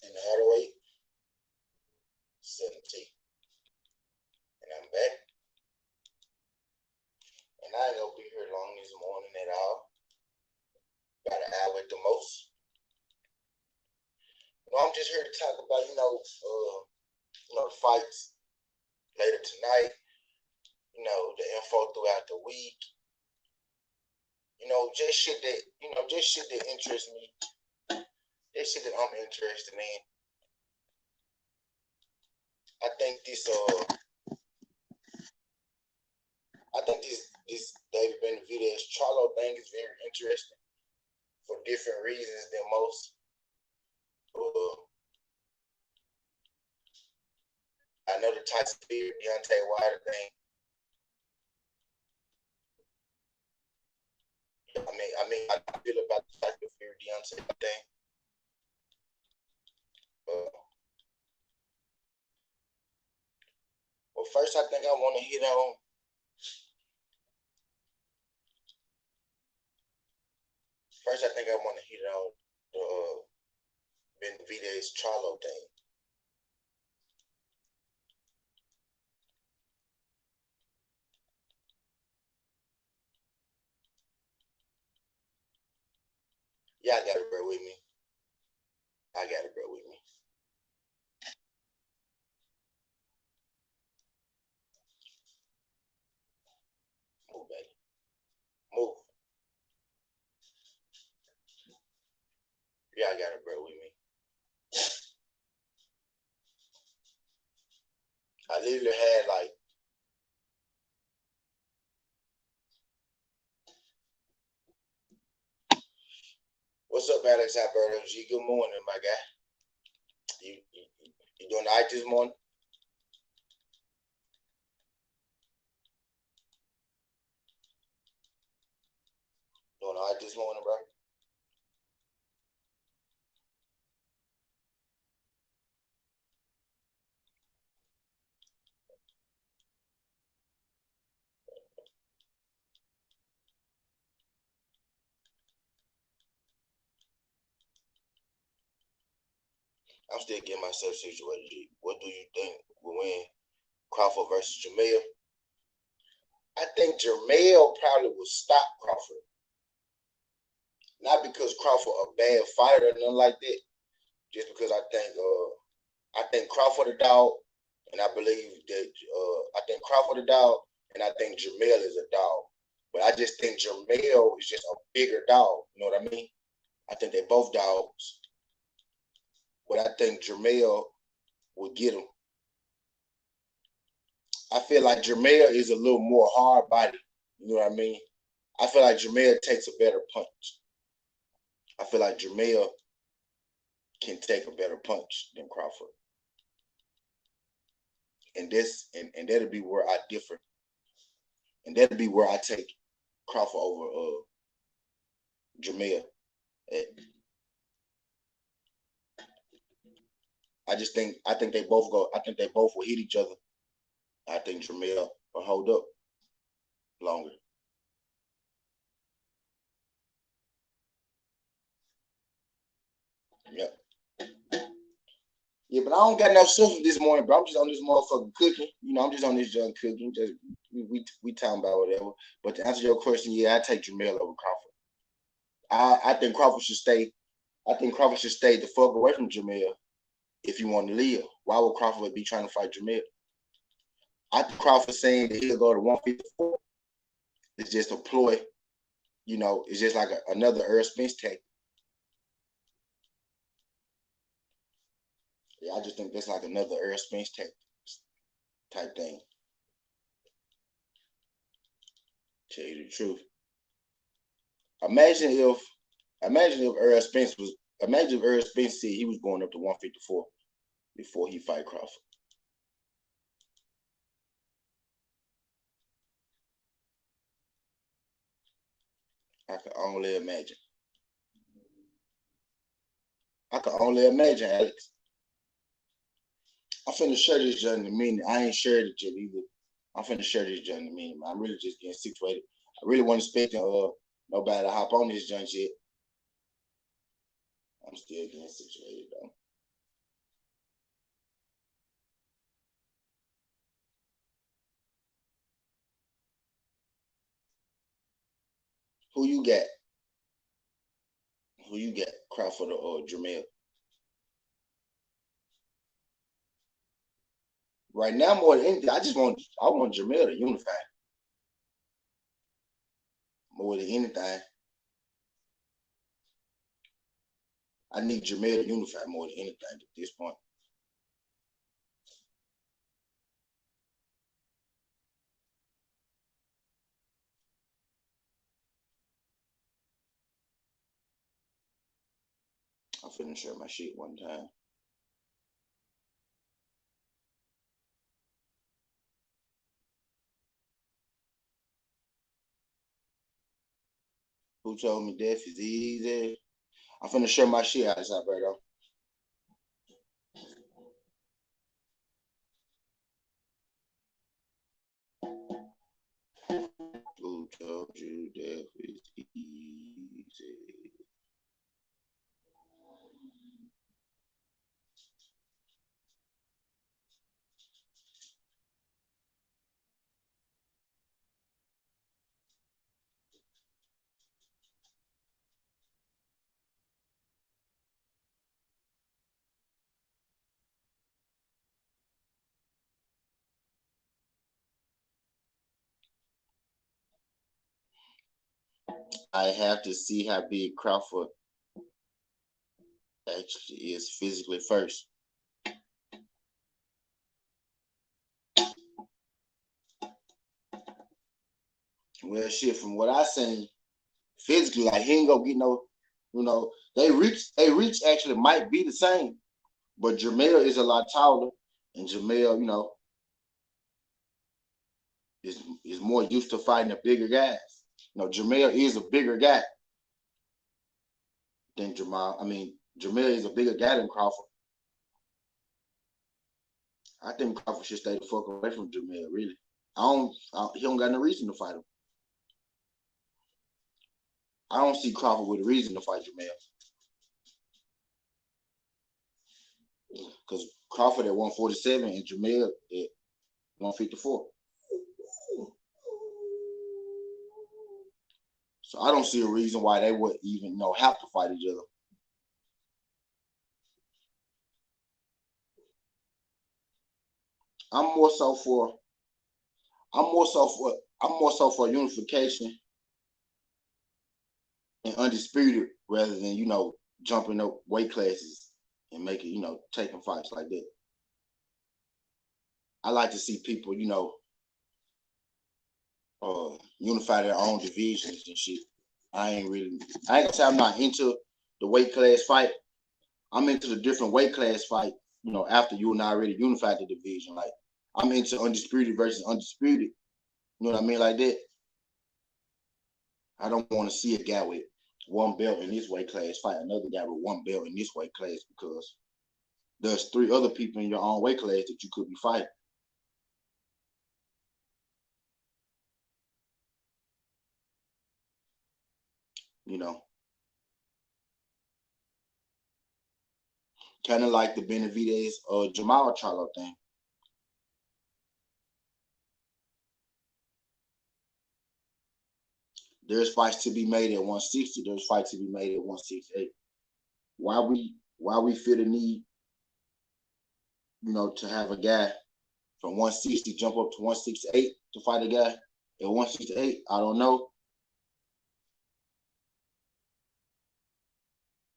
in the other way, SouthernTea. And I'm back. And I ain't gonna be here long this morning at all. About an hour at the most. I'm just here to talk about, the fights later tonight, the info throughout the week. Just shit that interests me. Just shit that I'm interested in. I think this David Benavidez Charlo thing is very interesting for different reasons than most. I know the Tyson Fury Deontay Wilder thing. I feel about the Tyson Fury Deontay thing. Well, first I think I want to hit on the Benavidez Charlo thing. Y'all gotta bear with me. Move, baby. Move. Y'all gotta bear with me. I literally had like what's up, Alex Alberto G? Good morning, my guy. You doing all right this morning? Doing all right this morning, bro? I'm still getting myself situated. What do you think will win, Crawford versus Jamel? I think Jamel probably will stop Crawford. Not because Crawford a bad fighter or nothing like that. Just because I think Crawford a dog, and I believe that I think Crawford a dog, and I think Jamel is a dog. But I just think Jamel is just a bigger dog. You know what I mean? I think they're both dogs. But I think Jamel will get him. I feel like Jamel is a little more hard body. You know what I mean? I feel like Jamel takes a better punch. I feel like Jamel can take a better punch than Crawford. And that'll be where I differ. And that'll be where I take Crawford over Jamel. I think they both will hit each other. I think Jamel will hold up longer. Yeah. Yeah, but I don't got no substance this morning, bro. I'm just on this motherfucking cooking. I'm just on this junk cooking. Just we talking about whatever. But to answer your question, yeah, I take Jamel over Crawford. I think Crawford should stay. I think Crawford should stay the fuck away from Jamel if he want to live. Why would Crawford be trying to fight Jamel? I think Crawford saying that he'll go to 154. It's just a ploy. It's just like another Earl Spence tactic. Yeah, I just think that's like another Earl Spence type thing. Tell you the truth. Imagine if Earl Spence said he was going up to 154 before he fight Crawford. I can only imagine. Alex. I'm finna share this joint in a minute. I ain't shared it yet either. I'm finna share this joint in a minute. I'm really just getting situated. I really wasn't expecting nobody to hop on this joint yet. I'm still getting situated though. Who you got? Who you got? Crawford or Jamel? Right now, more than anything, I want Jamel to unify more than anything. I need Jamel to unify more than anything at this point. I'm finna share my shit one time. Who told me death is easy? I'm finna share my shit out, Alberto. Who told you death is easy? I have to see how big Crawford actually is physically first. Well, shit, from what I seen, physically, like he ain't gonna get no, they reach actually might be the same, but Jamel is a lot taller, and Jamel, is more used to fighting the bigger guys. Jamel is a bigger guy than Jamal. I mean, Jamel is a bigger guy than Crawford. I think Crawford should stay the fuck away from Jamel. Really, he don't got no reason to fight him. I don't see Crawford with a reason to fight Jamel because Crawford at 147 and Jamel at 154. So I don't see a reason why they would even have to fight each other. I'm more so for unification and undisputed rather than jumping up weight classes and making taking fights like that. I like to see people unify their own divisions and shit. I ain't gonna say I'm not into the weight class fight. I'm into the different weight class fight. After you and I already unified the division, like I'm into undisputed versus undisputed. You know what I mean, like that. I don't want to see a guy with one belt in this weight class fight another guy with one belt in this weight class because there's three other people in your own weight class that you could be fighting. You know, kind of like the Benavidez Jamal Charlo thing. There's fights to be made at 160. There's fights to be made at 168. Why we feel the need, to have a guy from 160 jump up to 168 to fight a guy at 168? I don't know.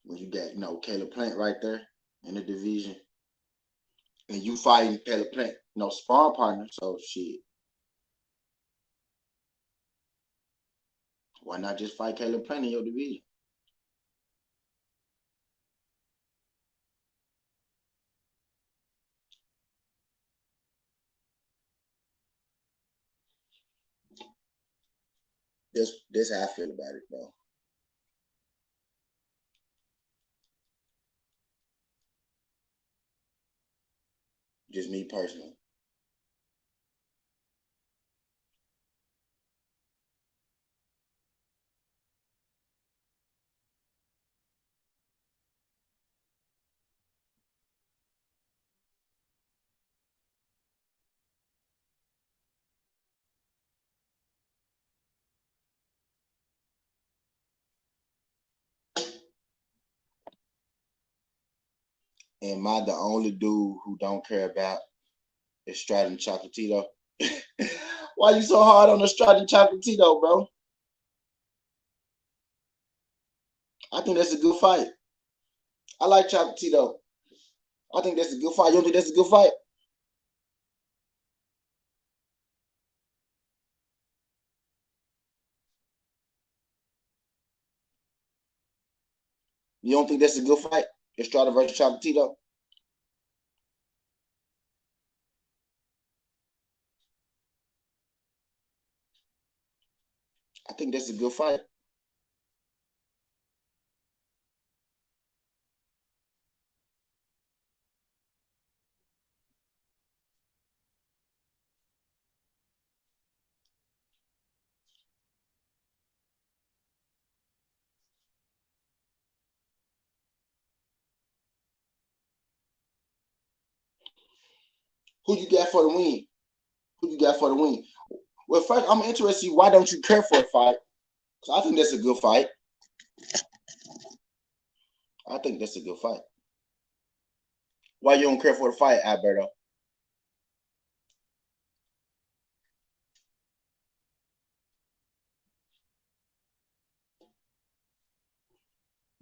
When you got, Caleb Plant right there in the division, and you fighting Caleb Plant, sparring partner. So shit, why not just fight Caleb Plant in your division? That's how I feel about it, though. Just me personally. Am I the only dude who don't care about Estrada and Chocolatito? Why you so hard on Estrada and Chocolatito, bro? I think that's a good fight. I like Chocolatito. I think that's a good fight. You don't think that's a good fight? You don't think that's a good fight? Estrada versus Chocolatito? I think that's a good fight. Who you got for the win? Who you got for the win? Well, first, I'm interested. Why don't you care for a fight? Because I think that's a good fight. I think that's a good fight. Why you don't care for the fight, Alberto?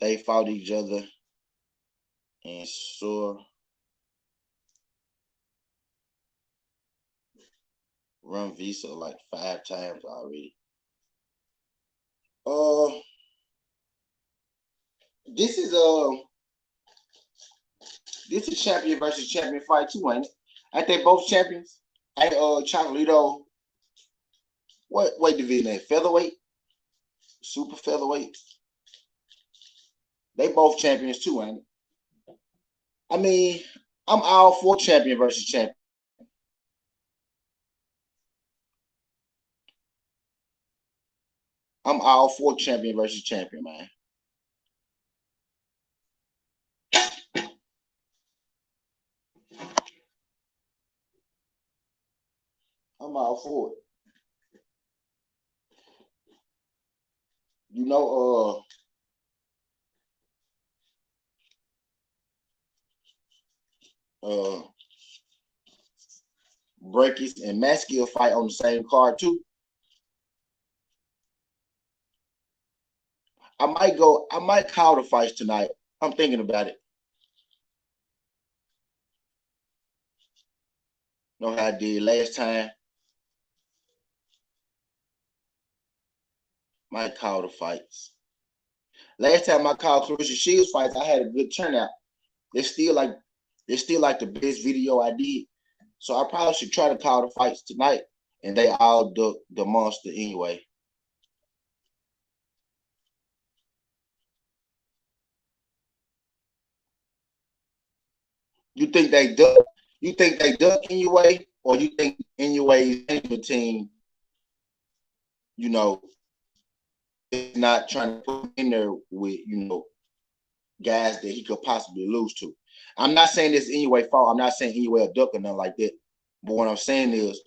They fought each other and sore run visa like 5 times already. Uh, this is this is champion versus champion fight too, ain't it? Ain't they both champions? Ain't Chocolito what weight division? Ain't featherweight, super featherweight. They both champions too, ain't it? I mean, I'm all for champion versus champion. I'm all for champion versus champion, man. I'm all for it. You know, Breakers and Maskill fight on the same card too. I might call the fights tonight. I'm thinking about it. You know how I did last time? Might call the fights. Last time I called Clarissa Shields fights, I had a good turnout. It's still like the best video I did. So I probably should try to call the fights tonight. And they all the monster anyway. You think they duck? You think they duck anyway, or you think anyway management team, you know, is not trying to put him in there with guys that he could possibly lose to. I'm not saying this anyway fault. I'm not saying anyway a duck or nothing like that. But what I'm saying is,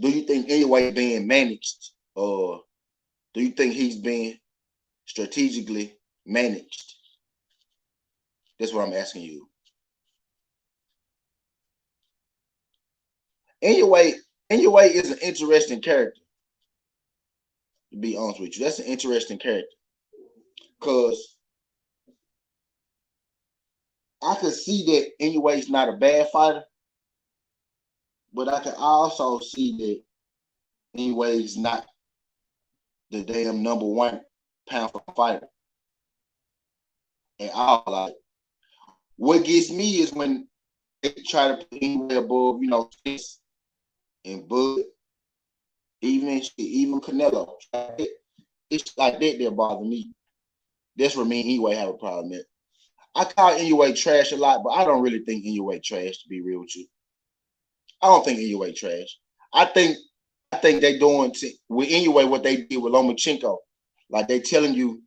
do you think anyway being managed, or do you think he's being strategically managed? That's what I'm asking you. Anyway, anyway is an interesting character. To be honest with you, that's an interesting character because I could see that anyway's not a bad fighter, but I can also see that anyway's not the damn number one pound for fighter. And all like what gets me is when they try to put anyway above, Chase and Bud, even Canelo. It's like that bother me. That's where me and anyway have a problem at. I call anyway trash a lot, but I don't really think anyway trash to be real with you. I don't think anyway trash. I think they doing with anyway what they did with Lomachenko. Like they telling you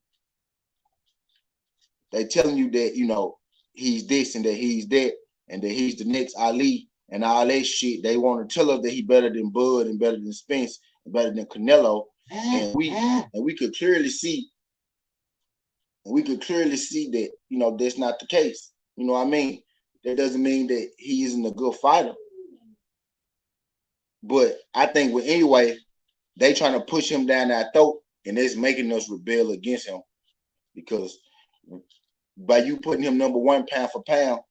that he's this and that he's that and that he's the next Ali and all that shit. They want to tell us that he better than Bud and better than Spence and better than Canelo, and we could clearly see that that's not the case. You know what I mean? that doesn't mean that he isn't a good fighter. But I think with anyway, they trying to push him down that throat, and it's making us rebel against him because by you putting him number one pound for pound,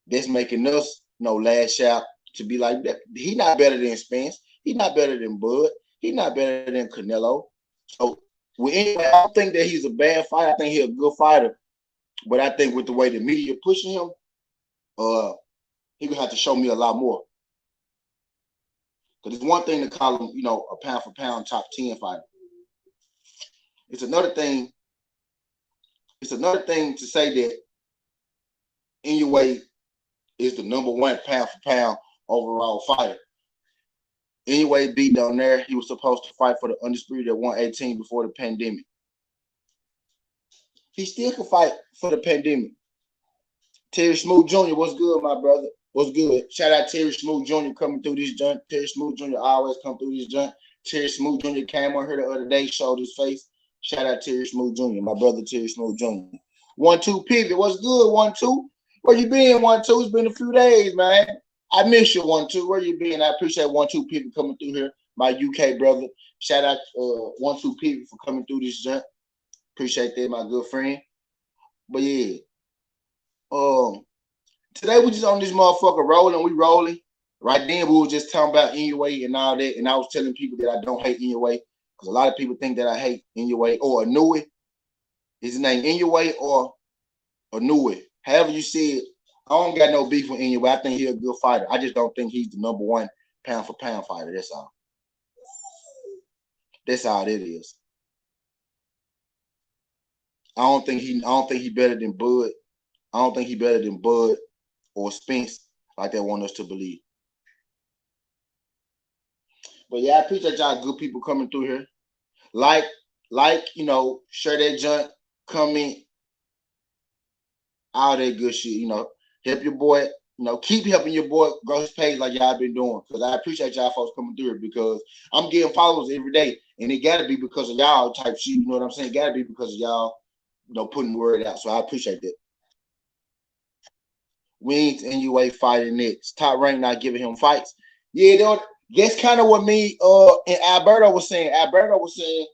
that's making us lash out to be like that. He not better than Spence. He not better than Bud. He not better than Canelo. So anyway, I don't think that he's a bad fighter. I think he's a good fighter. But I think with the way the media pushing him, he gonna have to show me a lot more. Because it's one thing to call him, a pound for pound top 10 fighter. It's another thing. It's another thing to say that Inoue is the number one pound for pound overall fighter. Inoue beat down there. He was supposed to fight for the undisputed at 118 before the pandemic. He still can fight for the pandemic. Terry Smoot Jr., what's good, my brother? What's good? Shout out Terry Smoot Jr. coming through this joint. Terry Smoot Jr. always come through this joint. Terry Smoot Jr. came on here the other day, showed his face. Shout out Terry Smoot Jr., my brother Terry Smoot Jr. 1-2 pivot. What's good, 1-2? Where you been, 1-2? It's been a few days, man. I miss you, 1-2. Where you been? I appreciate 1-2 pivot coming through here. My UK brother. Shout out 1-2 pivot for coming through this joint. Appreciate that, my good friend. But yeah. Today we just on this motherfucker rolling. We rolling. Right then we were just talking about Inoue and all that, and I was telling people that I don't hate Inoue because a lot of people think that I hate Inoue or Inoue. Is his name Inoue or Inoue? However you see it, I don't got no beef with Inoue. I think he's a good fighter. I just don't think he's the number one pound for pound fighter. That's all. That's all it is. I don't think he better than Bud. I don't think he better than Bud or Spence like they want us to believe. But yeah, I appreciate y'all good people coming through here. Like, share that junk, comment, all that good shit, help your boy, keep helping your boy grow his page like y'all been doing. Because I appreciate y'all folks coming through here because I'm getting followers every day. And it gotta be because of y'all type shit, you know what I'm saying? It gotta be because of y'all, putting the word out. So I appreciate that. Wings Inoue fighting next. Top Rank not giving him fights. Yeah, that's kind of what me and Alberto was saying. Alberto was saying,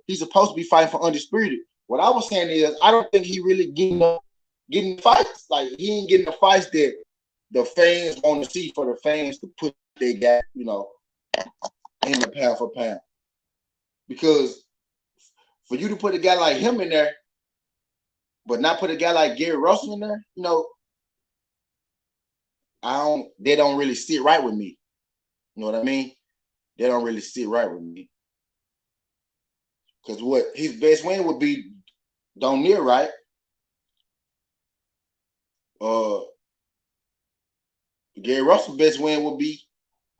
he's supposed to be fighting for undisputed. What I was saying is, I don't think he really getting fights. Like he ain't getting the fights that the fans want to see for the fans to put their guy, in the pound for pound. Because for you to put a guy like him in there, but not put a guy like Gary Russell in there, they don't really sit right with me. You know what I mean? They don't really sit right with me. Because what his best win would be don't near right. Gary Russell's best win would be,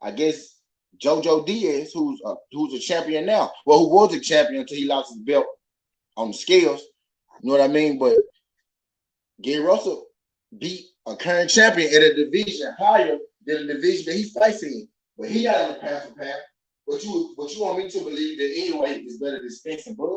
I guess, JoJo Diaz, who's a champion now. Well, who was a champion until he lost his belt on the scales. You know what I mean? But Gary Russell beat a current champion at a division higher than the division that he fights in. But he got on the pound for pound. But you want me to believe that Inoue is better than Spence and Bud?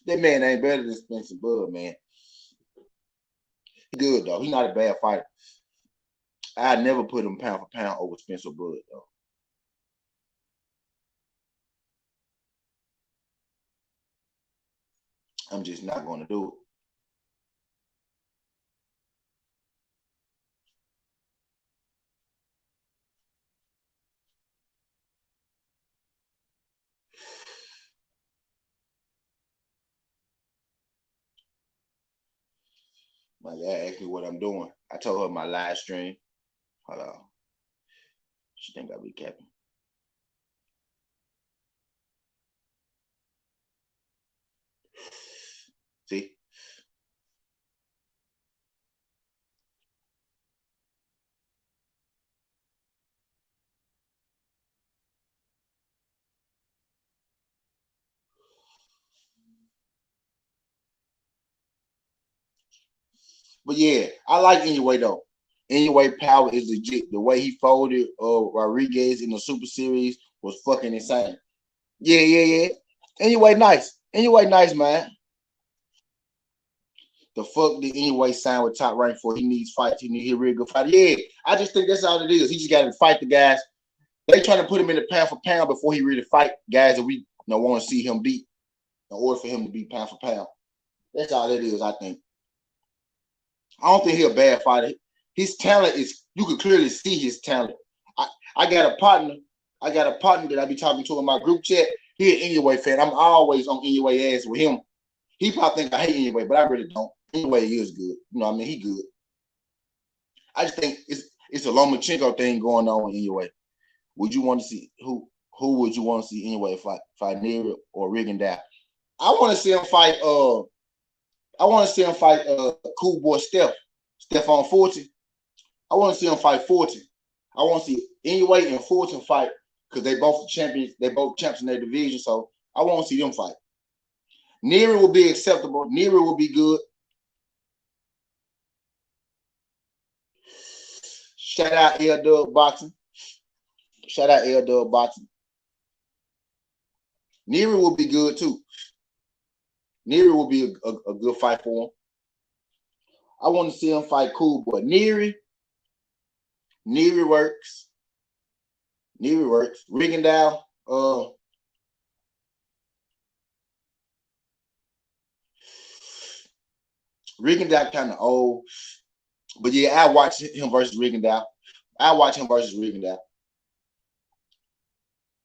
That man ain't better than Spence and Bud, man. He good though. He's not a bad fighter. I never put him pound for pound over Spencer Bud though. I'm just not going to do it. My dad asked me what I'm doing. I told her my live stream. Hold on. She think I be capping. See? But yeah, I like anyway though. Anyway, power is legit. The way he folded Rodriguez in the Super Series was fucking insane. Yeah, yeah, yeah. Anyway, nice. Anyway, nice, man. The fuck did anyway sign with Top Rank for? He needs fights. He needs a real good fight. Yeah, I just think that's all it is. He just got to fight the guys. They trying to put him in the pound for pound before he really fight guys that we want to see him beat in order for him to be pound for pound. That's all it is, I think. I don't think he's a bad fighter. His talent is, you could clearly see his talent. I got a partner. I got a partner that I be talking to in my group chat. He an Anyway fan. I'm always on Anyway ass with him. He probably think I hate Anyway, but I really don't. Anyway, he is good. You know what I mean? He good. I just think it's a Lomachenko thing going on Anyway. Would you want to see who would you want to see Anyway fight Neri or Rigondeaux? I want to see him fight Cool Boy Stephon Forty. I want to see him fight Forty. I want to see Anyway and Forty fight because they both champions. They both champs in their division, so I want to see them fight. Neri will be acceptable. Neri will be good. Shout out L Dub Boxing. Shout out L Dub Boxing. Neri will be good too. Neri will be a good fight for him. I want to see him fight Cool Boy. Neri works. Neri works. Rigondeaux, Rigondeaux kind of old. But yeah, I watch him versus Rigondeaux.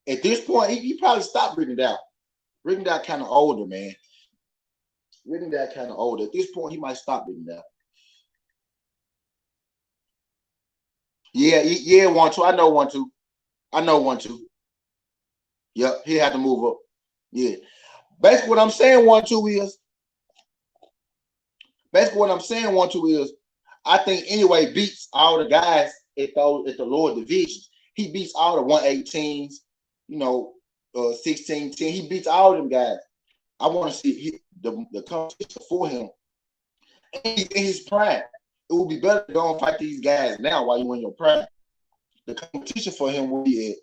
At this point, he probably stopped Rigondeaux. Rigondeaux kind of older, man. Rigondeaux kind of older. At this point, he might stop Rigondeaux. Yeah, 1-2. I know 1-2. Yep, he had to move up. Yeah. Basically, what I'm saying 1-2 is. I think Anyway beats all the guys at the lower divisions. He beats all the 118s, 16, 10. He beats all them guys. I want to see the competition for him. And he's in his prime. It would be better to go and fight these guys now while you're in your prime. The competition for him will be at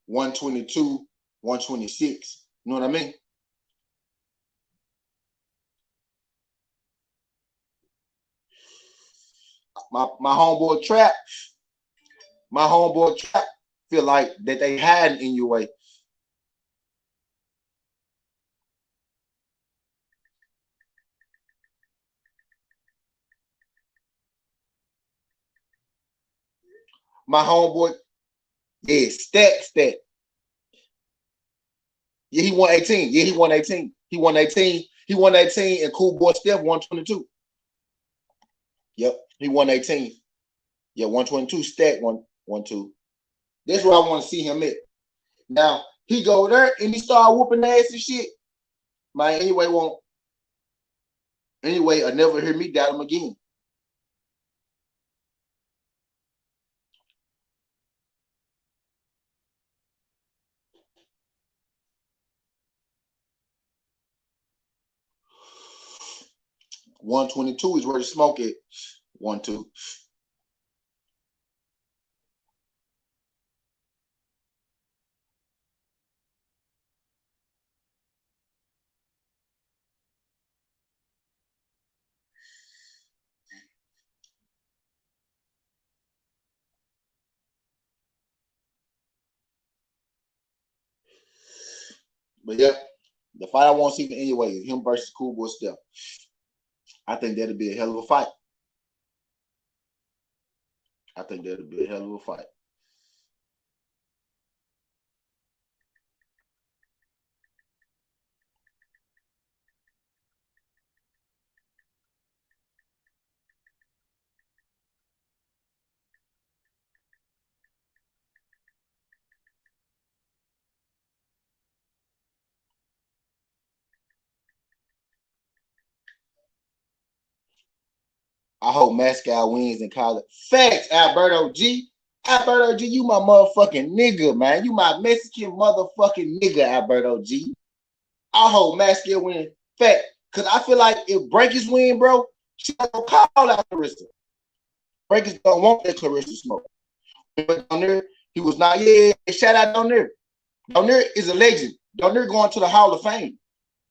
122, 126. You know what I mean? My homeboy Trap feel like that they hiding Anyway. My homeboy, yeah, stat. Yeah, he won 18. Yeah, he won 18. He won 18, and Cool Boy Steph 122. Yep, he won 18. Yeah, 122 stat 1-2. That's where I want to see him at. Now he go there and he start whooping ass and shit. Man, Anyway, I'll never hear me doubt him again. $122 is where the smoke at. 1-2. But yeah, the fight I want to see Anyway is him versus Cool Boy Steph. I think that'll be a hell of a fight. I hope Mascal wins in college. Facts, Alberto G. Alberto G, you my motherfucking nigga, man. You my Mexican motherfucking nigga, Alberto G. I hope Mascal win. Fact, because I feel like if Breakers win, bro, She don't call out Clarissa. Breakers don't want that Clarissa smoke. But down there, he was not. Yeah, shout out down there. Down there is a legend. Down there going to the Hall of Fame.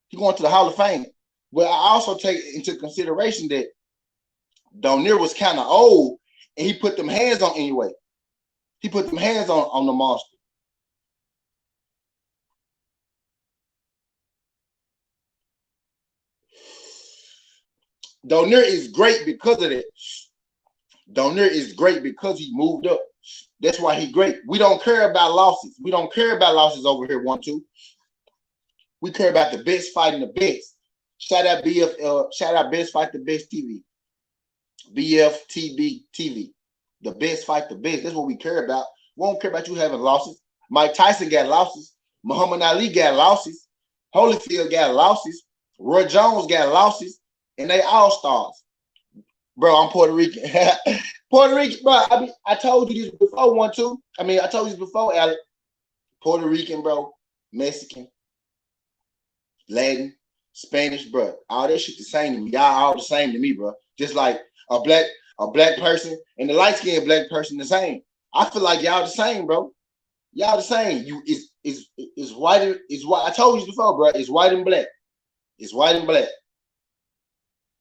He going to the Hall of Fame. But I also take into consideration that Donner was kind of old, and he put them hands on anyway. He put them hands on the monster. Donner is great because of that. Donner is great because he moved up. That's why he's great. We don't care about losses. We don't care about losses over here, 1-2. We care about the best fighting the best. Shout out BF, shout out Best Fight the Best TV. BFTB TV. The best fight the best. That's what we care about. We don't care about you having losses. Mike Tyson got losses. Muhammad Ali got losses. Holyfield got losses. Roy Jones got losses. And they all stars. Bro, I'm Puerto Rican. Puerto Rican, bro. I told you this before, 1-2. I told you this before, Alec. Puerto Rican, bro. Mexican. Latin. Spanish, bro. All that shit the same to me. Y'all all the same to me, bro. Just like a black person and the light-skinned black person the same. I feel like y'all the same, bro. Y'all the same. It's white. It's white. I told you before, bro. It's white and black. It's white and black.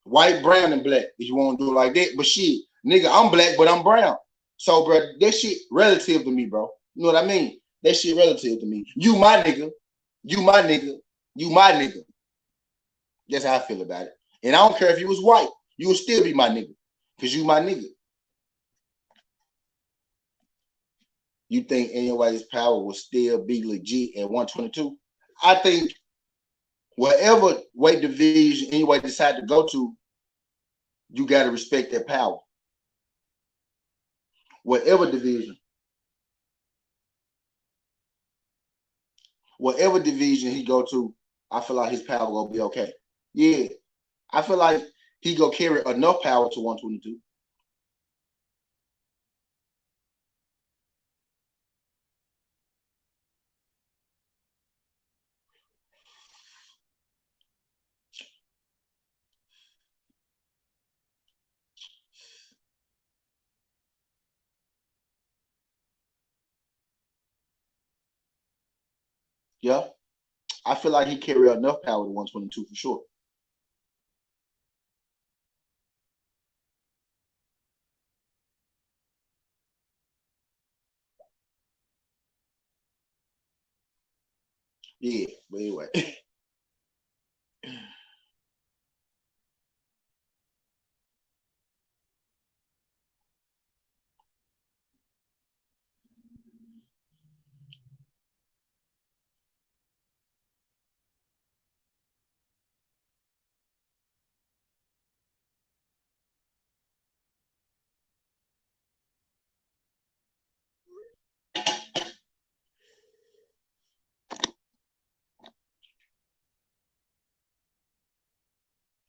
White, brown, and black. If you want to do it like that. But shit, nigga, I'm black, but I'm brown. So, bro, that shit relative to me, bro. You know what I mean? That shit relative to me. You my nigga. You my nigga. You my nigga. That's how I feel about it. And I don't care if you was white. You would still be my nigga. Because you my nigga. You think anybody's power will still be legit at 122? I think whatever weight division anybody decide to go to, you got to respect that power. Whatever division. Whatever division he go to, I feel like his power will be okay. Yeah. I feel like he go carry enough power to 122. Yeah. I feel like he carry enough power to 122 for sure. Yeah, but anyway.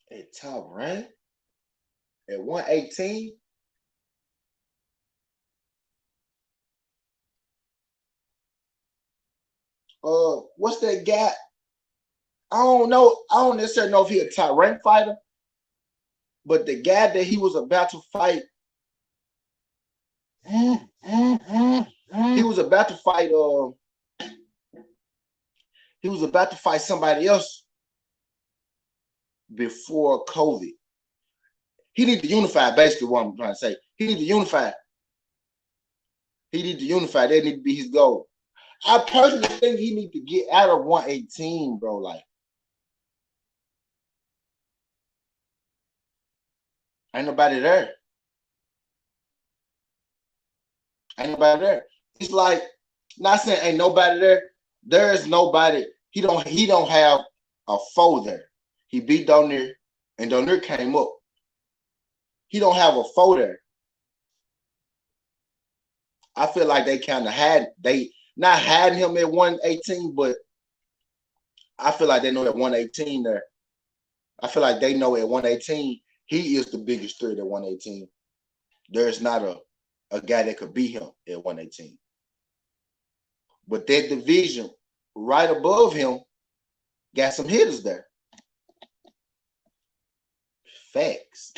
At top rank at 118. What's that guy? I don't know. I don't necessarily know if he's a top rank fighter, but the guy that he was about to fight, he was about to fight. He was about to fight somebody else before COVID. He need to unify. Basically, what I'm trying to say, he need to unify. He need to unify. That need to be his goal. I personally think he need to get out of 118, bro. Like, ain't nobody there. Ain't nobody there. It's like, not saying ain't nobody there. There is nobody. He don't have a foe there. He beat Donner, and Donner came up. He don't have a foe there. I feel like they kind of they not hiding him at 118, but I feel like they know at 118 there. I feel like they know at 118 he is the biggest threat at 118. There's not a guy that could beat him at 118. But that division right above him got some hitters there. Facts.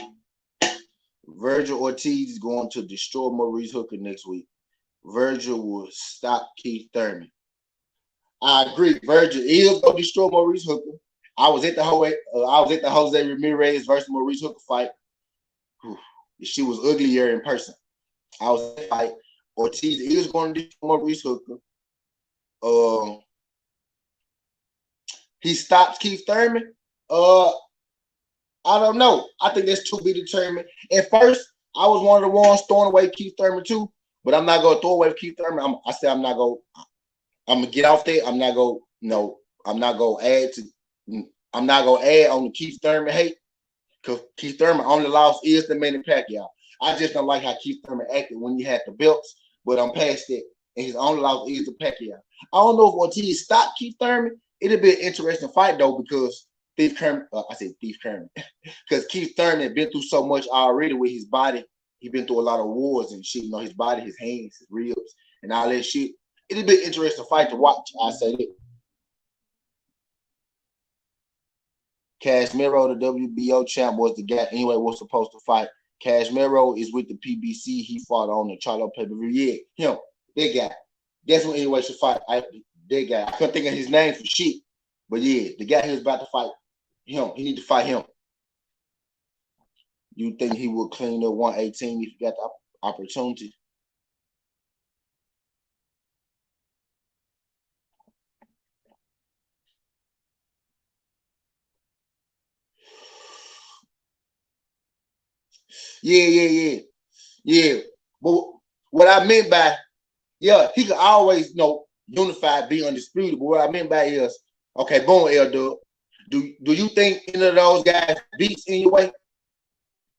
Virgil Ortiz is going to destroy Maurice Hooker next week. Virgil will stop Keith Thurman. I agree. Virgil is going to destroy Maurice Hooker. I was at the Jose Ramirez versus Maurice Hooker fight. She was uglier in person. I was at the fight. Ortiz is going to destroy Maurice Hooker. He stops Keith Thurman. I don't know. I think that's to be determined. At first, I was one of the ones throwing away Keith Thurman too, but I'm not gonna throw away Keith Thurman. I said I'm gonna get off there. I'm not gonna add on the Keith Thurman hate, because Keith Thurman only lost is the Manny Pacquiao. I just don't like how Keith Thurman acted when he had the belts, but I'm past that, and his only loss is the Pacquiao. I don't know if Ortiz stopped Keith Thurman. It'd be an interesting fight though, because Thief Kermit, because Keith Thurman been through so much already with his body. He been through a lot of wars and shit. His body, his hands, his ribs, and all that shit. It'd be an interesting fight to watch. I say that. Casimiro, the WBO champ, was the guy anyway was supposed to fight. Casimiro is with the PBC. He fought on the Charlo pay-per-view. Yeah, him, that guy. That's what anyway should fight. That guy. I couldn't think of his name for shit. But yeah, the guy he was about to fight him. He need to fight him. You think he would clean up 118 if he got the opportunity? Yeah. But what I meant by, he could always, unified, be undisputed. But what I meant by is, okay, boom, L-Dub. Do you think any of those guys beats anyway?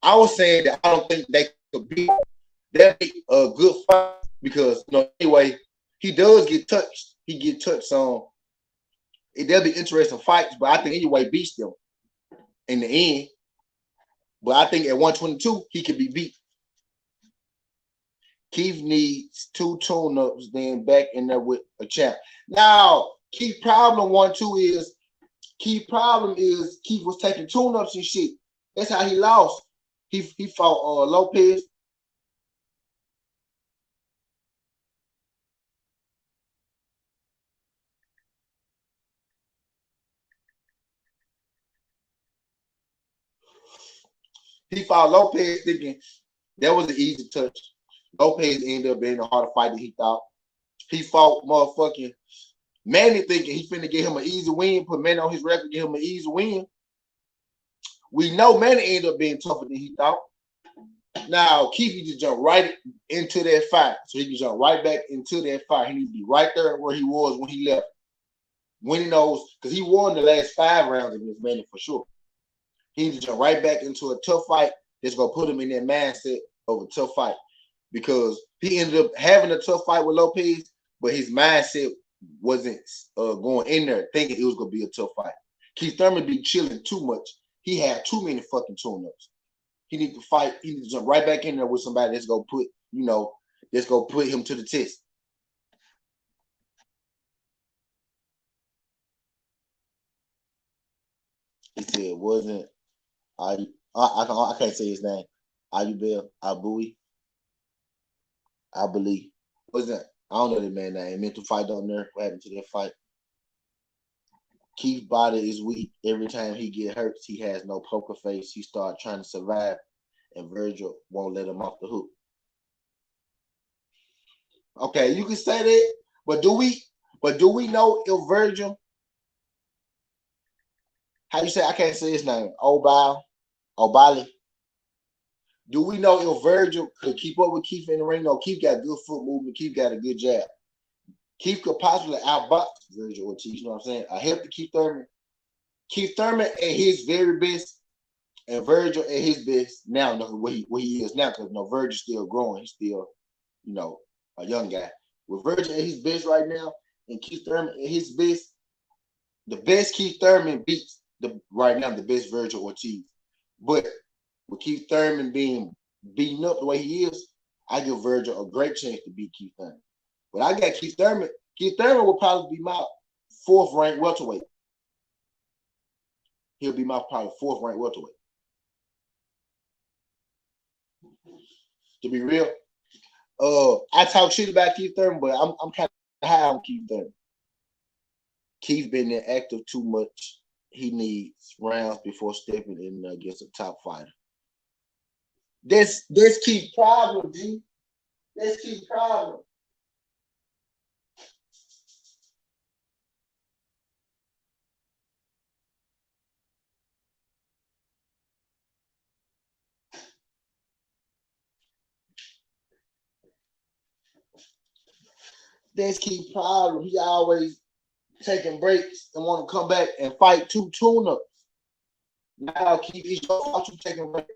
I was saying that I don't think they could beat. That'd be a good fight because, anyway, he does get touched. He get touched on. There'll be interesting fights, but I think anyway beats them in the end. But I think at 122 he could be beat. Keith needs 2 tune-ups, then back in there with a champ. Now, Keith problem 1-2 is Keith was taking tune-ups and shit. That's how he lost. He fought Lopez. He fought Lopez thinking that was an easy touch. Lopez ended up being a harder fight than he thought. He fought motherfucking Manny thinking he finna get him an easy win, put Manny on his record, get him an easy win. We know Manny ended up being tougher than he thought. Now, Keith just jump right into that fight. So he can jump right back into that fight. He needs to be right there where he was when he left. When he knows, because he won the last 5 rounds against Manny for sure. He needs to jump right back into a tough fight that's going to put him in that mindset of a tough fight. Because he ended up having a tough fight with Lopez, but his mindset wasn't going in there thinking it was going to be a tough fight. Keith Thurman be chilling too much. He had too many fucking tune-ups. He need to fight. He need to jump right back in there with somebody that's going to put him to the test. He said it wasn't I can't say his name. Ayubel Abui. I believe. What's that? I don't know the man's name. Mental fight on there. What happened to that fight? Keith's body is weak. Every time he get hurt, he has no poker face. He start trying to survive, and Virgil won't let him off the hook. Okay, you can say that, but do we know if Virgil? How you say? I can't say his name. Obali. Do we know if Virgil could keep up with Keith in the ring? No, Keith got good foot movement. Keith got a good jab. Keith could possibly outbox Virgil Ortiz. You know what I'm saying? I help to Keith Thurman. Keith Thurman at his very best, and Virgil at his best now. Where he is now, because Virgil's still growing. He's still, a young guy. With Virgil at his best right now, and Keith Thurman at his best, the best Keith Thurman beats right now the best Virgil Ortiz. But with Keith Thurman being beaten up the way he is, I give Virgil a great chance to beat Keith Thurman. But I got Keith Thurman. Keith Thurman will probably be my 4th ranked welterweight. He'll be my probably 4th ranked welterweight. To be real, I talk shit about Keith Thurman, but I'm kind of high on Keith Thurman. Keith been inactive too much. He needs rounds before stepping in against a top fighter. That's Keith's problem, G. That's Keith's problem. That's Keith's problem. He always taking breaks and want to come back and fight two tune-ups. Now Keith, it's your fault you taking breaks.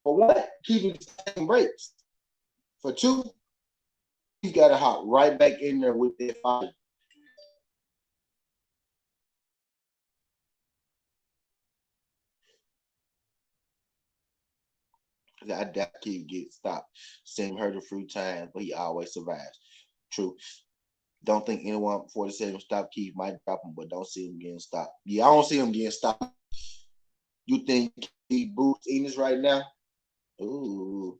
For what? Keith is taking breaks. For two, he got to hop right back in there with that fight. I doubt Keith gets stopped. Same hurt a few times, but he always survives. True. Don't think anyone 47 stop Keith might drop him, but don't see him getting stopped. Yeah, I don't see him getting stopped. You think he boots Enos right now? Ooh.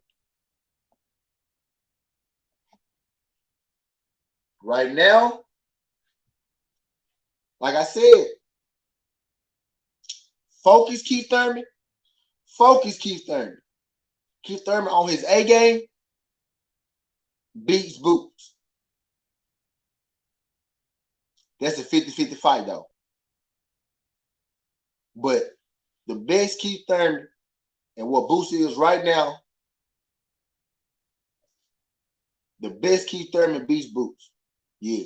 Right now, like I said, focus Keith Thurman. Focus Keith Thurman. Keith Thurman on his A game beats Boots. That's a 50-50 fight, though. But the best Keith Thurman and what Boots is right now, the best Keith Thurman beats Boots. Yeah.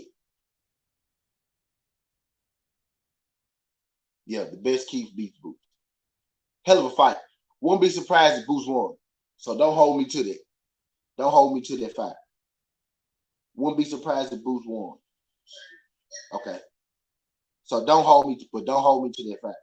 Yeah, the best Keith beats Boots. Hell of a fight. Won't be surprised if Boots won. So don't hold me to that. Don't hold me to that fight. Wouldn't be surprised if Boots won. Okay. So don't hold me to that fight.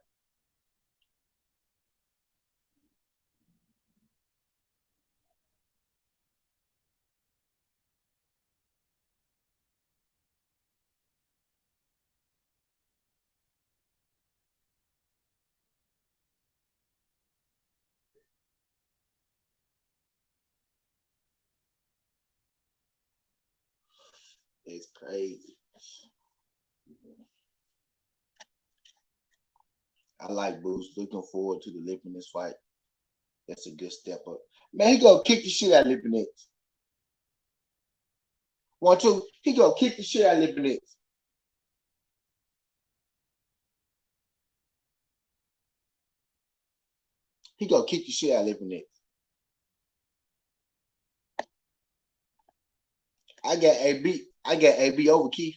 It's crazy. I like Boots. Looking forward to the Lipinets fight. That's a good step up. Man, he gonna kick the shit out of Lipinets. 1-2. He gonna kick the shit out of Lipinets. He gonna kick the shit out of Lipinets. I got AB. I got AB over Keith.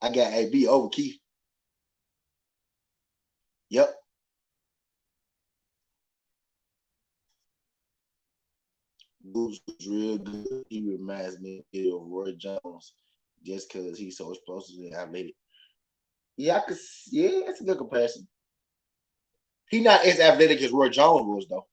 I got AB over Keith. Yep. Boots is real good. He reminds me of Roy Jones just because he's so explosive and athletic. Yeah, I could. Yeah, that's a good comparison. He not as athletic as Roy Jones was though.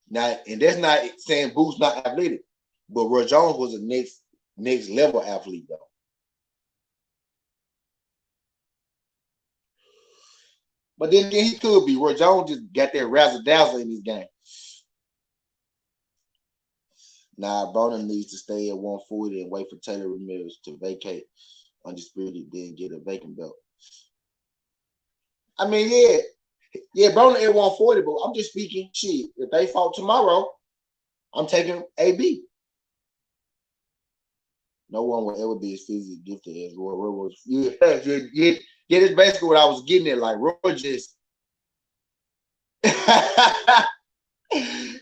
Now, and that's not saying Boots not athletic, but Roy Jones was a next level athlete though. But then again, he could be. Roy Jones just got that razzle dazzle in his game. Nah, Broner needs to stay at 140 and wait for Taylor Ramirez to vacate undisputed, then get a vacant belt. I mean, yeah, Broner at 140, but I'm just speaking shit. If they fought tomorrow, I'm taking AB. No one will ever be as physically gifted as Roy. Roy was. Yeah, that's basically what I was getting at. Like Roy just.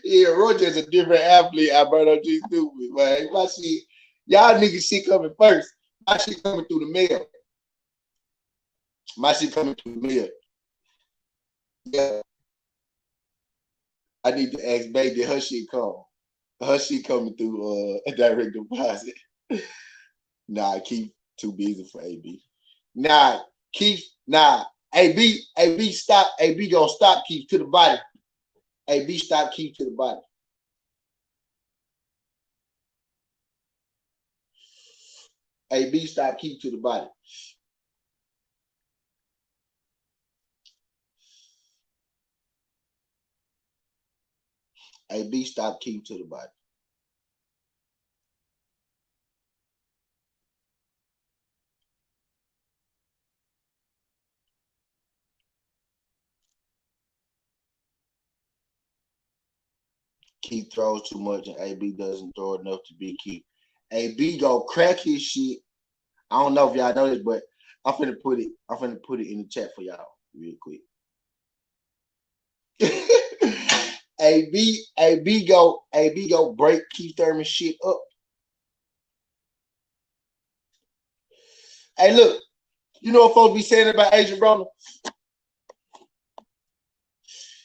Yeah, Roy just a different athlete. Alberto G. Stupid, man. My shit, y'all niggas shit coming first. My shit coming through the mail. My shit coming through the mail. Yeah, I need to ask Baby, her shit come. Her shit coming through a direct deposit. Nah, Keith too busy for AB. Nah, Keith, nah. AB stop. AB gonna stop Keith to the body. AB stop Keith to the body. AB stop Keith to the body. AB stopped Keith to the body. Keith throws too much and AB doesn't throw enough to beat Keith. AB go crack his shit. I don't know if y'all know this, but I'm finna put it in the chat for y'all real quick. AB go break Keith Thurman's shit up. Hey, look, you know what folks be saying about Adrian Broner?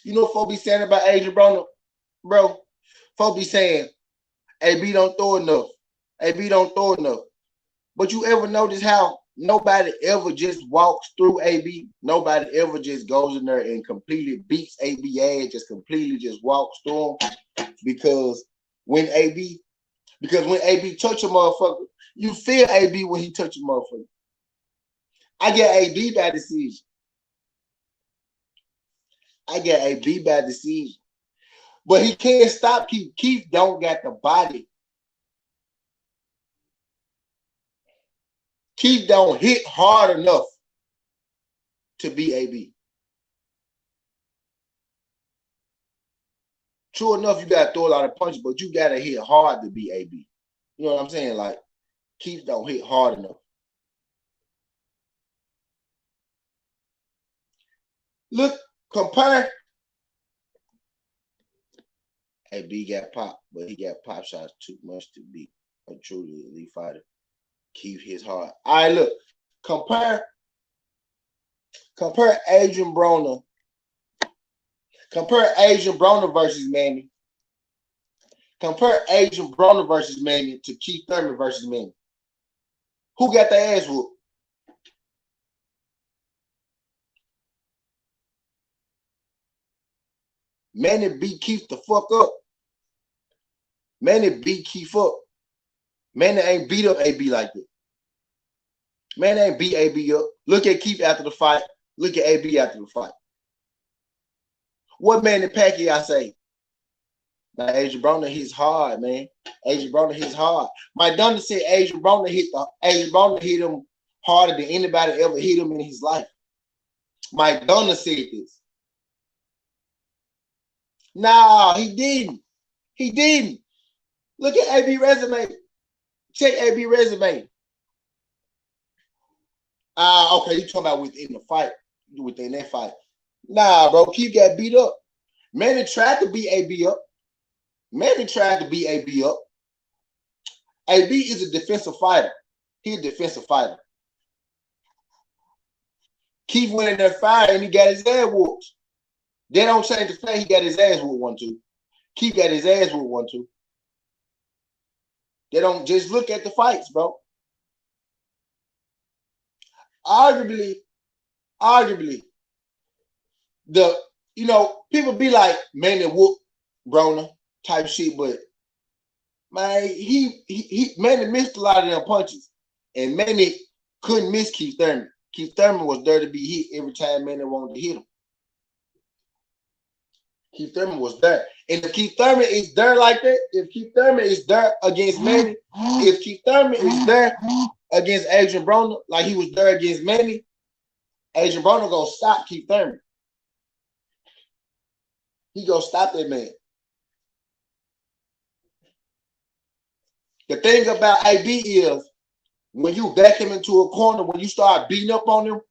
You know what folks be saying about Adrian Broner, bro? Folks be saying AB don't throw enough. AB don't throw enough. But you ever notice how nobody ever just walks through AB? Nobody ever just goes in there and completely beats AB ass, just completely just walks through him. Because when AB touch a motherfucker, you feel AB when he touch a motherfucker. I get AB by decision. But he can't stop Keith. Keith don't got the body. Keith don't hit hard enough to be AB. True enough, you gotta throw a lot of punches, but you gotta hit hard to be AB. You know what I'm saying? Like, Keith don't hit hard enough. Look, compare. AB got popped, but he got pop shots too much to be a truly elite fighter. Keith hits hard. All right, look, compare Adrian Broner. Compare Adrian Broner versus Manny. Compare Adrian Broner versus Manny to Keith Thurman versus Manny. Who got their ass whooped? Manny beat Keith the fuck up. Manny beat Keith up. Manny ain't beat up AB like that. Manny ain't beat AB up. Look at Keith after the fight. Look at AB after the fight. What Manny Pacquiao say? Now, Adrian Broner hits hard, man. Adrian Broner hits hard. Mike Dunn said Adrian Broner hit him harder than anybody ever hit him in his life. Mike Dunn said this. Nah, he didn't. He didn't. Look at AB resume. Check AB resume. Okay, you talking about within the fight, within that fight. Nah, bro, Keith got beat up. Manny tried to beat AB up. Manny tried to beat AB up. AB is a defensive fighter. He's a defensive fighter. Keith went in there fighting and he got his ass whooped. They don't change the play. He got his ass whooped 1-2. Keith got his ass whooped 1-2. They don't just look at the fights, bro. Arguably, people be like Manny whoop Broner type shit, but man, Manny missed a lot of them punches, and Manny couldn't miss Keith Thurman. Keith Thurman was there to be hit every time Manny wanted to hit him. Keith Thurman was there. And if Keith Thurman is there like that, if Keith Thurman is there against Manny, if Keith Thurman is there against Adrian Broner, like he was there against Manny, Adrian Broner gonna stop Keith Thurman. He gonna stop that man. The thing about AB is when you back him into a corner, when you start beating up on him,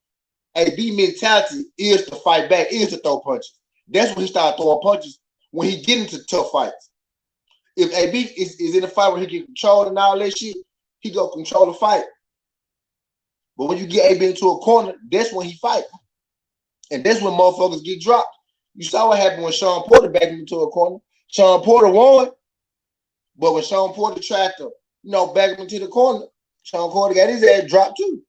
AB mentality is to fight back, is to throw punches. That's when he started throwing punches when he get into tough fights. If AB is in a fight where he can control and all that shit, he go control the fight. But when you get AB into a corner, that's when he fight. And that's when motherfuckers get dropped. You saw what happened when Sean Porter backed him into a corner. Sean Porter won, but when Sean Porter tried to, back him into the corner, Sean Porter got his ass dropped too.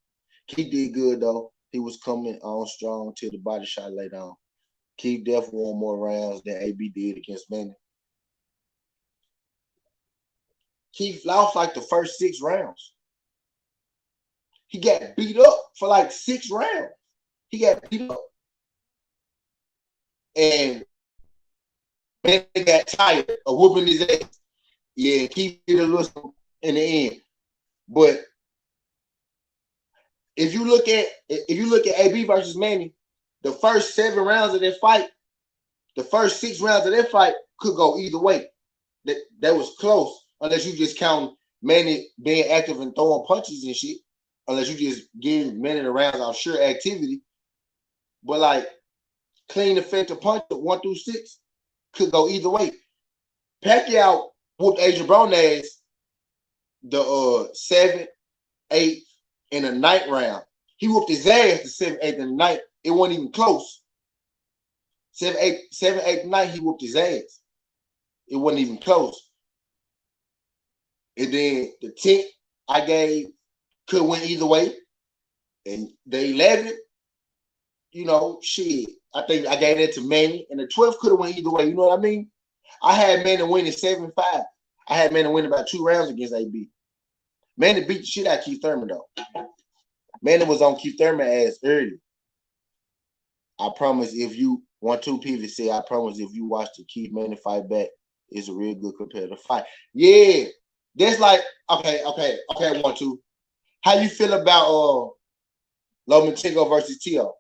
He did good though. He was coming on strong till the body shot laid on. Keith definitely won more rounds than AB did against Manny. Keith lost like the first 6 rounds. He got beat up for like 6 rounds. He got beat up. And Manny got tired of whooping his ass. Yeah, keep it a little in the end. But if you look at AB versus Manny, the first 7 rounds of that fight, the first 6 rounds of that fight could go either way. That was close, unless you just count Manny being active and throwing punches and shit. Unless you just give Manny the rounds off sure activity. But like clean effective punch 1 through 6 could go either way. Pacquiao whooped Adrian Brown ass the 7th, 8th, and the 9th round. He whooped his ass the 7th, 8th, and the 9th. It wasn't even close. 7th, 8th, 9th, he whooped his ass. It wasn't even close. And then the 10th I gave could win either way. And the 11th, you know, shit. I think I gave that to Manny. And the 12th could have went either way. You know what I mean? I had Manny winning 7-5. I had Manny winning about 2 rounds against AB. Manny beat the shit out of Keith Thurman, though. Manny was on Keith Thurman ass early. I promise if you want to, people say, I promise if you watch the Keith Manny fight back, it's a real good competitive fight. Yeah. That's like, okay, 1, 2. How you feel about Lomachenko versus Tio?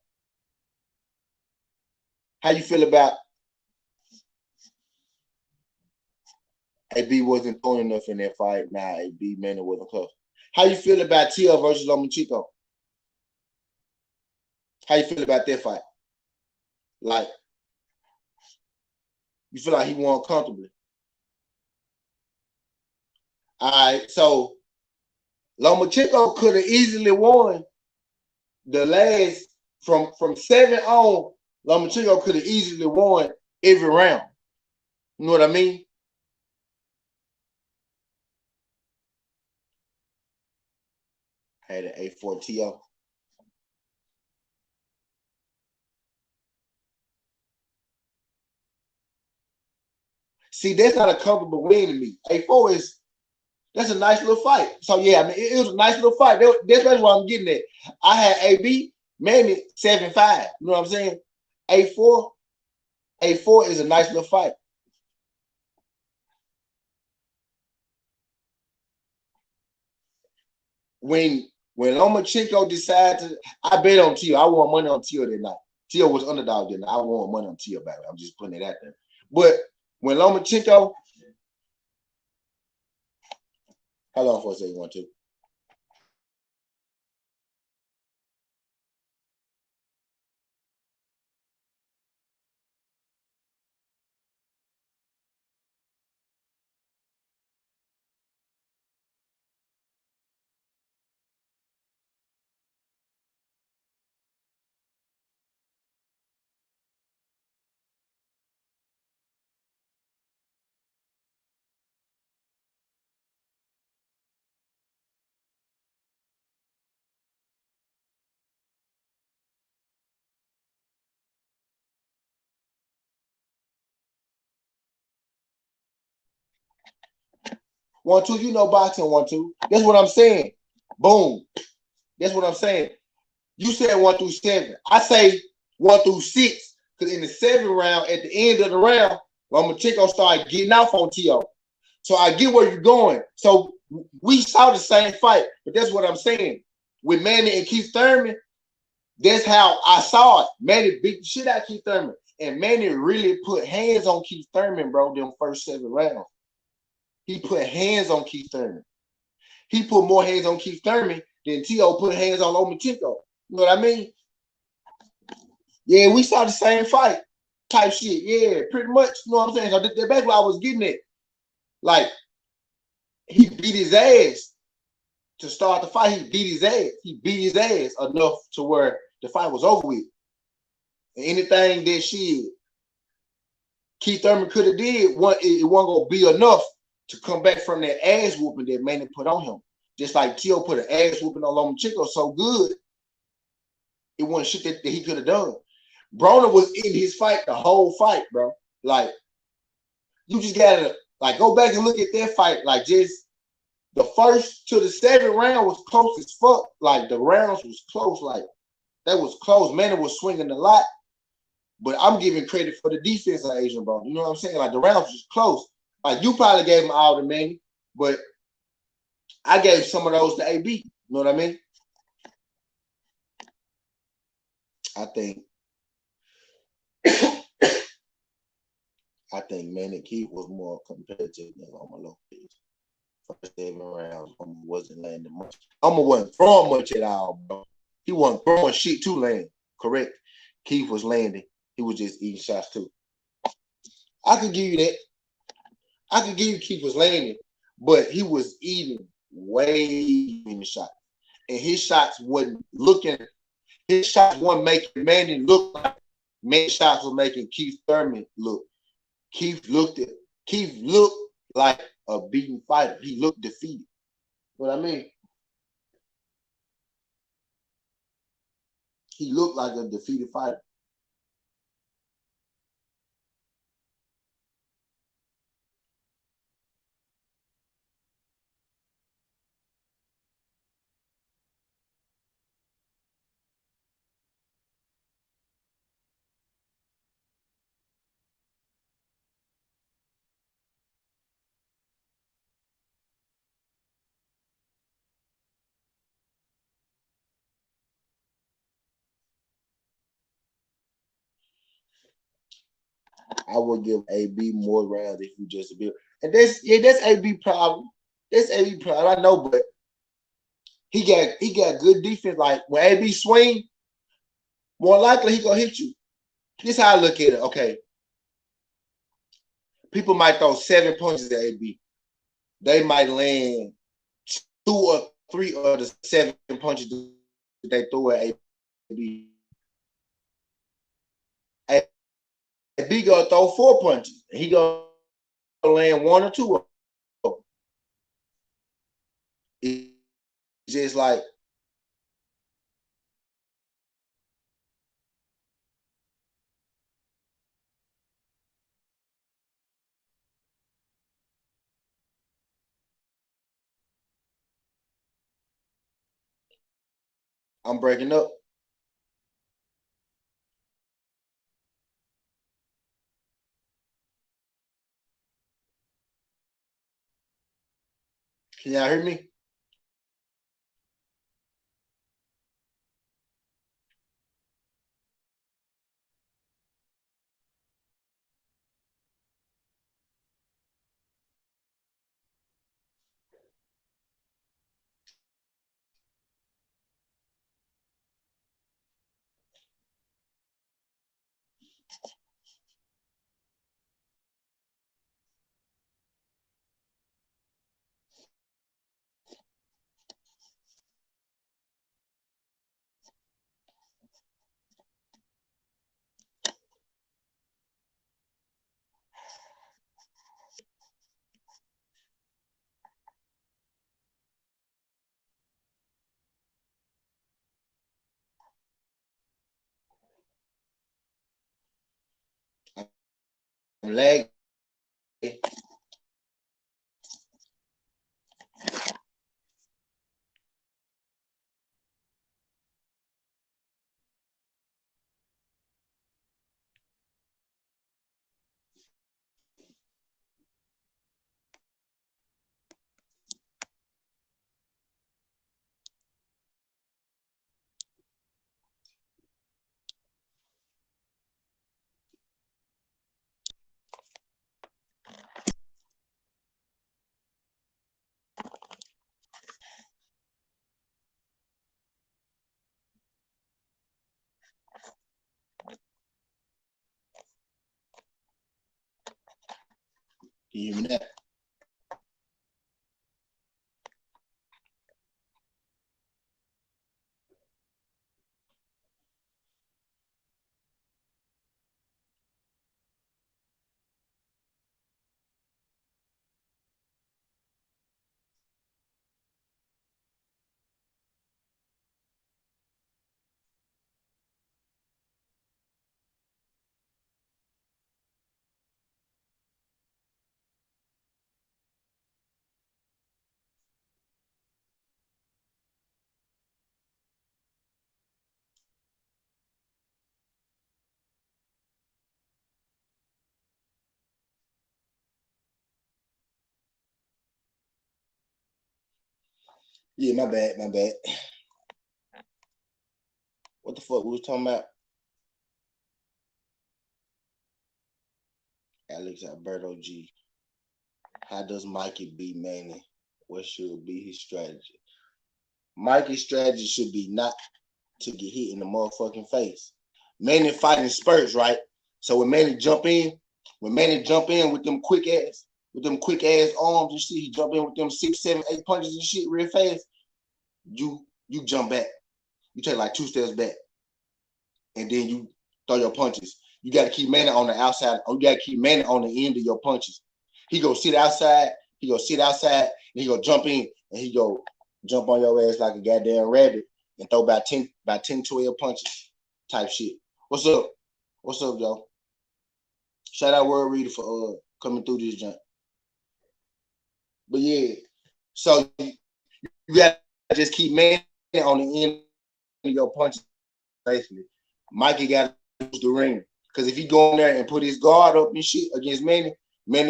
How you feel about AB wasn't throwing enough in that fight? Nah, AB Manny wasn't close. How you feel about Tio versus Lomachenko? How you feel about that fight? Like, you feel like he won comfortably? All right, so Lomachenko could have easily won the last from 7 on. Lomachenko could have easily won every round. You know what I mean? I had an 8-4 TO. See, that's not a comfortable win to me. 8-4 is that's a nice little fight. So yeah, I mean it was a nice little fight. That's what I'm getting at. I had AB Manny 7-5. You know what I'm saying? 8-4 is a nice little fight. When Lomachenko decided to, I bet on Tio. I won money on Tio that night. Tio was underdog that night. I won money on Tio back. I'm just putting it out there. But when Lomachenko, hold on for a second, 1, 2. One, two, you know boxing, 1, 2. That's what I'm saying. Boom. That's what I'm saying. You said 1 through 7. I say 1 through 6. Because in the 7th round, at the end of the round, Lomachenko started getting off on Tio. So I get where you're going. So we saw the same fight, but that's what I'm saying. With Manny and Keith Thurman, that's how I saw it. Manny beat the shit out of Keith Thurman. And Manny really put hands on Keith Thurman, bro, them first 7 rounds. He put hands on Keith Thurman. He put more hands on Keith Thurman than Tio put hands on Lomachenko. You know what I mean? Yeah, we saw the same fight type shit. Yeah, pretty much. You know what I'm saying? So that's what I was getting at. Like, he beat his ass to start the fight. He beat his ass. He beat his ass enough to where the fight was over with. And anything that shit Keith Thurman could have did, it wasn't going to be enough to come back from that ass whooping that Manny put on him. Just like Tio put an ass whooping on Lomachenko so good, it wasn't shit that he could have done. Broner was in his fight the whole fight, bro. Like, you just gotta like go back and look at that fight. Like, just the first to the 7th round was close as fuck. Like, the rounds was close. Like, that was close. Manny was swinging a lot, But I'm giving credit for the defense of Asian Bowl. You know what I'm saying? Like the rounds was close. Like you probably gave him all the money, but I gave some of those to AB. You know what I mean? I think I think Manny Keith was more competitive than Omar Lopez. First 7 rounds, Omar wasn't landing much. Omar wasn't throwing much at all, bro. He wasn't throwing shit to land. Correct. Keith was landing. He was just eating shots too. I could give you that. I could give you Keith was landing, but he was eating way in the shot. And his shots wasn't looking, his shots weren't making Manny look like Manny shots were making Keith Thurman look. Keith looked like a beaten fighter. He looked defeated. What I mean? He looked like a defeated fighter. I would give AB more rounds if you just build. And that's AB problem. That's AB problem. I know, but he got good defense. Like when AB swing, more likely he gonna hit you. This is how I look at it. Okay, people might throw 7 punches at AB. They might land 2 or 3 of the 7 punches that they throw at AB. AB gonna throw 4 punches. He gonna land 1 or 2 of them. It's just like I'm breaking up. Can y'all hear me? I'm lagging. Can you hear me now? Yeah, my bad. What the fuck we was talking about? Alex Alberto G. How does Mikey beat Manny? What should be his strategy? Mikey's strategy should be not to get hit in the motherfucking face. Manny fighting spurts, right? So when Manny jump in with them quick ass arms and shit, he jump in with them 6, 7, 8 punches and shit real fast. You jump back. You take like 2 steps back, and then you throw your punches. You got to keep Manny on the outside. Or you got to keep Manny on the end of your punches. He go sit outside. And he go jump in, and he go jump on your ass like a goddamn rabbit and throw about 10, 12 punches type shit. What's up, y'all? Shout out Word Reader for coming through this jump. But yeah, so you got to just keep Manny on the end of your punches, basically. Mikey got to use the ring. Because if he go in there and put his guard up and shit against Manny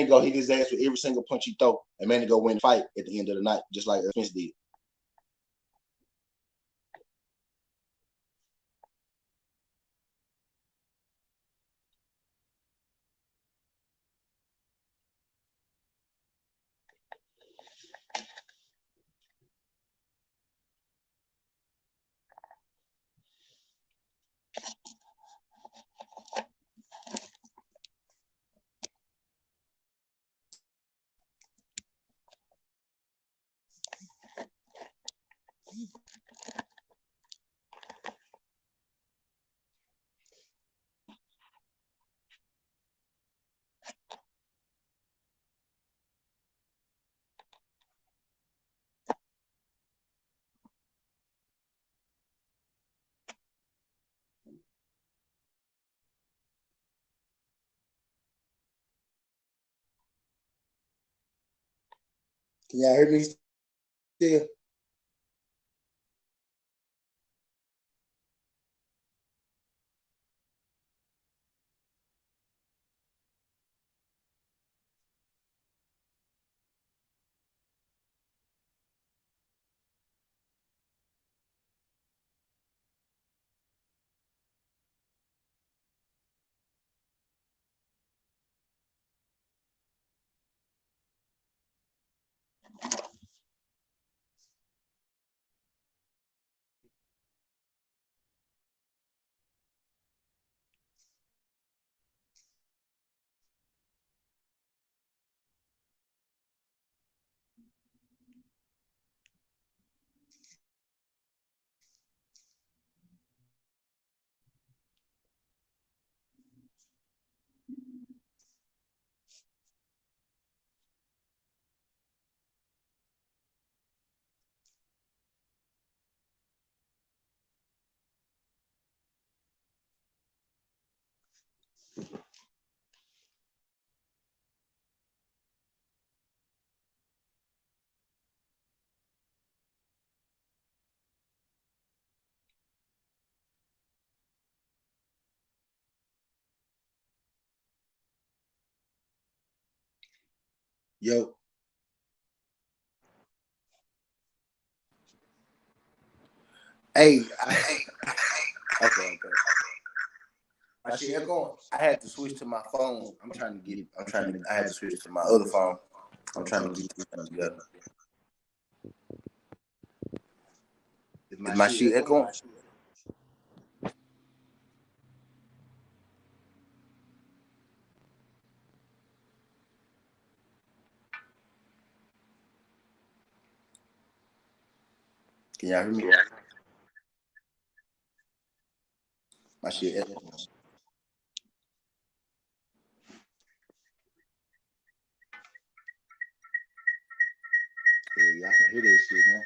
go hit his ass with every single punch he throw, and Manny go win the fight at the end of the night, just like Spence did. Can y'all hear me still? Yo. Hey. Okay. My shit going. I had to switch to my phone. I had to switch to my other phone. I'm trying to get this thing together. Is my shit echoing? Can y'all hear me? Yeah. My shit echoing. Yeah, y'all can hear this shit now.